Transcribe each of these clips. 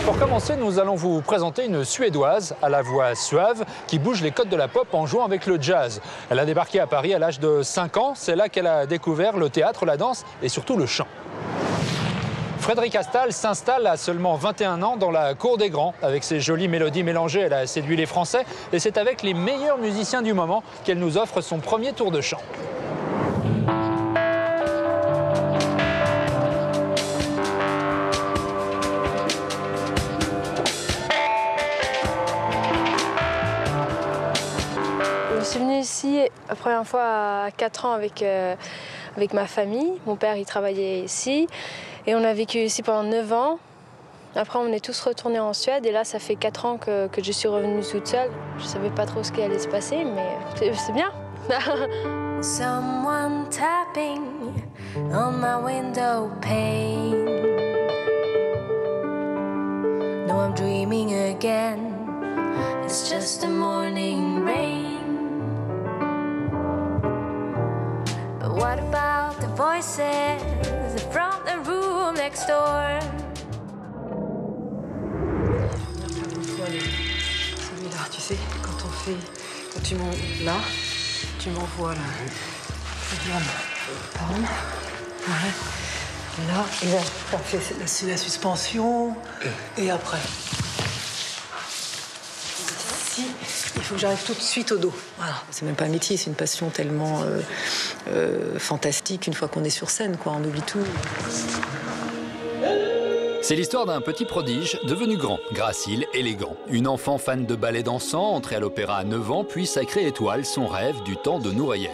Pour commencer, nous allons vous présenter une Suédoise à la voix suave qui bouge les codes de la pop en jouant avec le jazz. Elle a débarqué à Paris à l'âge de 5 ans. C'est là qu'elle a découvert le théâtre, la danse et surtout le chant. Frédérique Astal s'installe à seulement 21 ans dans la cour des grands. Avec ses jolies mélodies mélangées, elle a séduit les Français. Et c'est avec les meilleurs musiciens du moment qu'elle nous offre son premier tour de chant. Je suis venue ici la première fois à 4 ans avec ma famille. Mon père, il travaillait ici. Et on a vécu ici pendant 9 ans. Après, on est tous retournés en Suède. Et là, ça fait 4 ans que je suis revenue toute seule. Je ne savais pas trop ce qui allait se passer, mais c'est bien. Someone tapping on my window pane. No, I'm dreaming again. It's just the morning rain. But what about the voices from the room next door? Celui-là, tu sais, quand tu montes là, tu m'envoies là. Pardon. Ouais. Et là, ça fait c'est la suspension. Et après. Ici, il faut que j'arrive tout de suite au dos. Voilà. C'est même pas un métier, c'est une passion tellement fantastique. Une fois qu'on est sur scène, quoi, on oublie tout. C'est l'histoire d'un petit prodige devenu grand, gracile, élégant. Une enfant fan de ballet dansant, entrée à l'opéra à 9 ans, puis sacrée étoile, son rêve du temps de Nureyev.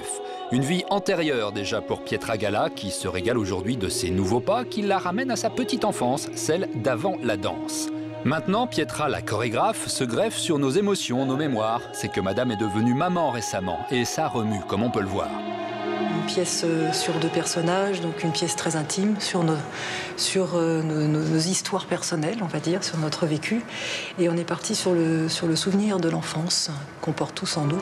Une vie antérieure déjà pour Pietra Gala, qui se régale aujourd'hui de ses nouveaux pas, qui la ramène à sa petite enfance, celle d'avant la danse. Maintenant, Pietra, la chorégraphe, se greffe sur nos émotions, nos mémoires. C'est que madame est devenue maman récemment, et ça remue, comme on peut le voir. Une pièce sur 2 personnages, donc une pièce très intime sur nos histoires personnelles, on va dire, sur notre vécu. Et on est parti sur le souvenir de l'enfance qu'on porte tous en nous.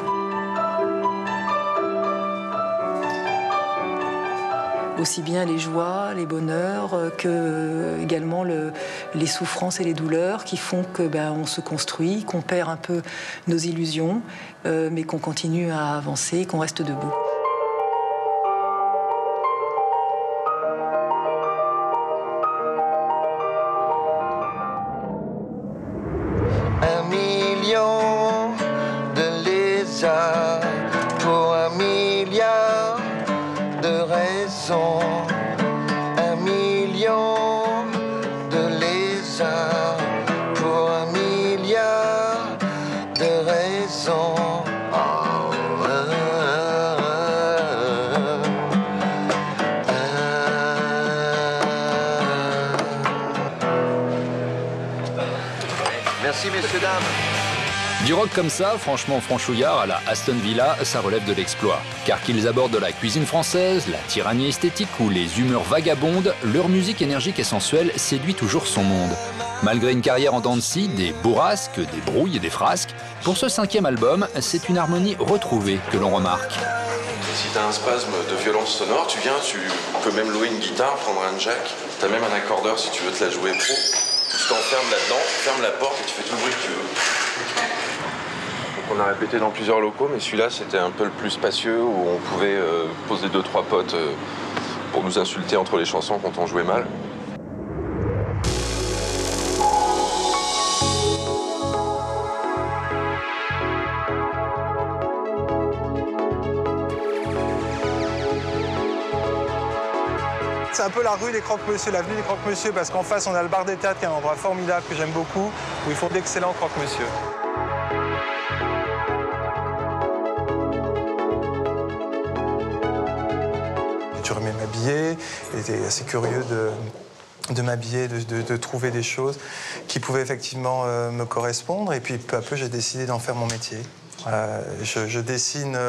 Aussi bien les joies, les bonheurs, que également les souffrances et les douleurs qui font que on se construit, qu'on perd un peu nos illusions, mais qu'on continue à avancer, qu'on reste debout. De lézards pour 1 milliard de raisons. 1 million de lézards pour 1 milliard de raisons. Merci messieurs, dames. Du rock comme ça, franchement franchouillard à la Aston Villa, ça relève de l'exploit. Car qu'ils abordent la cuisine française, la tyrannie esthétique ou les humeurs vagabondes, leur musique énergique et sensuelle séduit toujours son monde. Malgré une carrière en dents de scie, des bourrasques, des brouilles et des frasques, pour ce 5e album, c'est une harmonie retrouvée que l'on remarque. Si t'as un spasme de violence sonore, tu viens, tu peux même louer une guitare, prendre un jack. T'as même un accordeur si tu veux te la jouer pro. Tu t'enfermes là-dedans, tu fermes la porte et tu fais tout le bruit que tu veux. Donc on a répété dans plusieurs locaux, mais celui-là c'était un peu le plus spacieux où on pouvait poser 2-3 potes pour nous insulter entre les chansons quand on jouait mal. C'est un peu la rue des Croque-Monsieur, l'avenue des Croque-Monsieur, parce qu'en face, on a le bar des théâtres, qui est un endroit formidable que j'aime beaucoup, où ils font d'excellents Croque-Monsieur. J'ai toujours aimé m'habiller, j'étais assez curieux de m'habiller, de trouver des choses qui pouvaient effectivement me correspondre. Et puis peu à peu, j'ai décidé d'en faire mon métier. Je dessine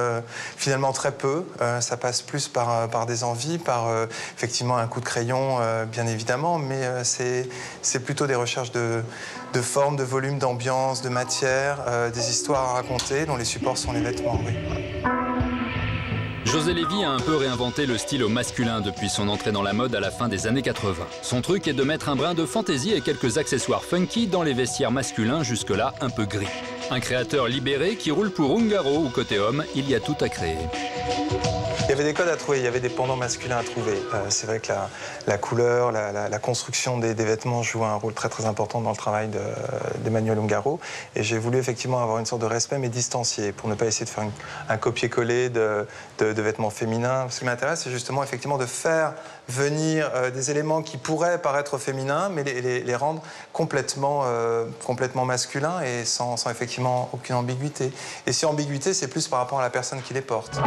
finalement très peu. Ça passe plus par des envies, par effectivement un coup de crayon, bien évidemment, mais c'est plutôt des recherches de forme, de volume, d'ambiance, de matière, des histoires à raconter, dont les supports sont les vêtements. Oui. José Lévy a un peu réinventé le style au masculin depuis son entrée dans la mode à la fin des années 80. Son truc est de mettre un brin de fantaisie et quelques accessoires funky dans les vestiaires masculins jusque-là un peu gris. Un créateur libéré qui roule pour Ungaro où côté homme, il y a tout à créer. Il y avait des codes à trouver, il y avait des pendants masculins à trouver. C'est vrai que la couleur, la construction des vêtements joue un rôle très important dans le travail d'Emmanuel Ungaro. Et j'ai voulu effectivement avoir une sorte de respect mais distancié pour ne pas essayer de faire un copier-coller de vêtements féminins. Ce qui m'intéresse, c'est justement effectivement de faire venir des éléments qui pourraient paraître féminins mais les rendre complètement masculins et sans effectivement aucune ambiguïté. Et si ambiguïté, c'est plus par rapport à la personne qui les porte.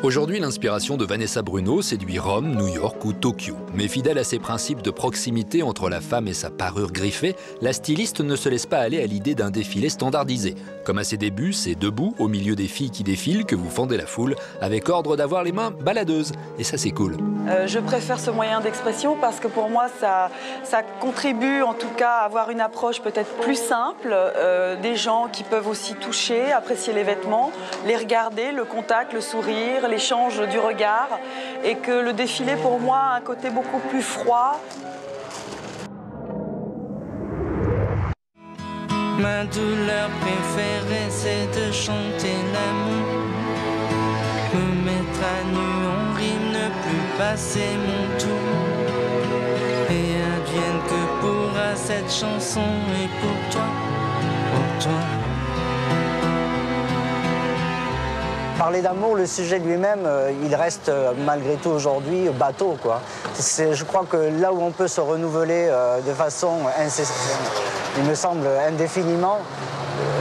Aujourd'hui, l'inspiration de Vanessa Bruno séduit Rome, New York ou Tokyo. Mais fidèle à ses principes de proximité entre la femme et sa parure griffée, la styliste ne se laisse pas aller à l'idée d'un défilé standardisé. Comme à ses débuts, c'est debout, au milieu des filles qui défilent, que vous fendez la foule, avec ordre d'avoir les mains baladeuses. Et ça, c'est cool. Je préfère ce moyen d'expression parce que pour moi, ça contribue en tout cas à avoir une approche peut-être plus simple, des gens qui peuvent aussi toucher, apprécier les vêtements, les regarder, le contact, le sourire, l'échange du regard, et que le défilé pour moi a un côté beaucoup plus froid. Ma douleur préférée, c'est de chanter l'amour. Me mettre à nu, on rit, ne plus passer mon tour. Et advienne que pourra cette chanson est pour toi, pour toi. Parler d'amour, le sujet lui-même, il reste malgré tout aujourd'hui bateau, quoi. Je crois que là où on peut se renouveler de façon, il me semble, indéfiniment,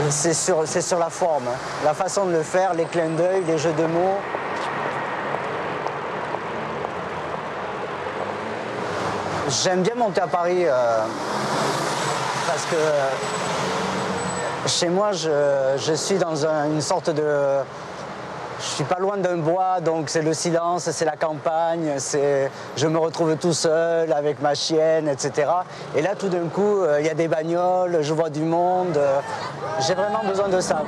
c'est sur la forme. La façon de le faire, les clins d'œil, les jeux de mots. J'aime bien monter à Paris parce que chez moi, je suis dans une sorte de... Je suis pas loin d'un bois, donc c'est le silence, c'est la campagne, je me retrouve tout seul avec ma chienne, etc. Et là, tout d'un coup, il y a des bagnoles, je vois du monde. J'ai vraiment besoin de ça.